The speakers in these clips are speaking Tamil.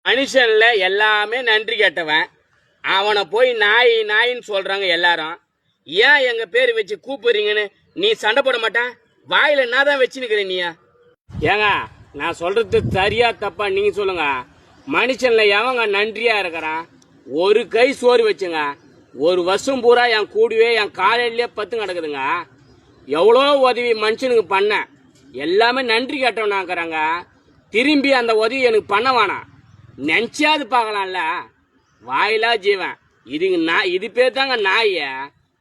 மனுஷன்ல எல்லாமே நன்றி கேட்டவன். அவனை போய் நாய் நாயின்னு சொல்றாங்க எல்லாரும். ஏன் எங்க பேர் வச்சு கூப்பிடுறீங்கன்னு நீ சண்டை போட மாட்டான்? வாயில என்ன தான் வச்சுன்னுக்கிற நீ? ஏங்க நான் சொல்றது சரியா தப்பா நீங்க சொல்லுங்க. மனுஷன்ல எவங்க நன்றியா இருக்கிறான்? ஒரு கை சோறு வச்சுங்க, ஒரு வருஷம் பூரா என் கூடவே என் காலையிலேயே பத்து கிடக்குதுங்க. எவ்வளோ உதவி மனுஷனுக்கு பண்ண, எல்லாமே நன்றி கேட்டவனாக்குறாங்க. திரும்பி அந்த உதவி எனக்கு பண்ண வேணாம், நினைச்சாது பார்க்கலாம்ல. வாயிலா ஜீவன் இதுங்க. இது பேர் தாங்க நாய.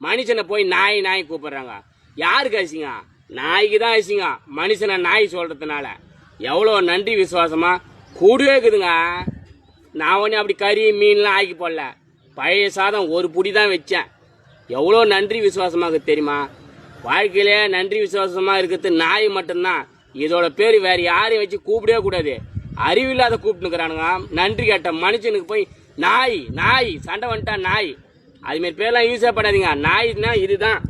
மனுஷனை போய் நாய் நாய் கூப்பிடுறாங்க. யாருக்கு அசிங்க? நாய்க்கு தான் அசிங்க மனுஷனை நாய் சொல்றதுனால. எவ்வளோ நன்றி விசுவாசமா கூடவே இருக்குதுங்க. நான் ஒன்று அப்படி கறி மீன்லாம் ஆக்கி போடல, பழைய சாதம் ஒரு புடி தான் வச்சேன். எவ்வளோ நன்றி விசுவாசமாக தெரியுமா? வாழ்க்கையிலே நன்றி விசுவாசமா இருக்கிறது நாய் மட்டும்தான். இதோட பேர் வேற யாரையும் வச்சு கூப்பிடவே கூடாது. அறிவில்லாத கூப்பிட்டுக்கிறானுங்க. நன்றி கேட்ட மனுஷனுக்கு போய் நாய் நாய் சண்டை வந்துட்டா நாய், அதுமாரி பேர்லாம் யூஸே பண்ணாதீங்க. நாய்னா இதுதான்,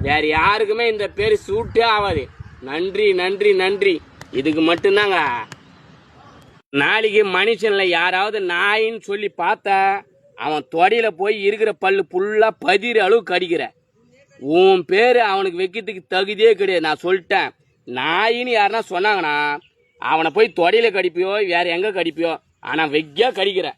வேற யாருக்குமே இந்த பேர் சூட்டே ஆகாது. நன்றி நன்றி நன்றி, இதுக்கு மட்டும்தாங்க. நாளைக்கு மனுஷன்ல யாராவது நாயின்னு சொல்லி பார்த்தா அவன் தொடையில போய் இருக்கிற பல்லு ஃபுல்லா பதிர அளவு கடிக்கிற. உன் பேரு அவனுக்கு வைக்கிறதுக்கு தகுதியே கிடையாது. நான் சொல்லிட்டேன். நாயின்னு யாருன்னா சொன்னாங்கன்னா அவனை போய் தொடையில கடிப்பியோ வேற எங்க கடிப்பியோ, ஆனா வெக்கியா கடிக்கிற.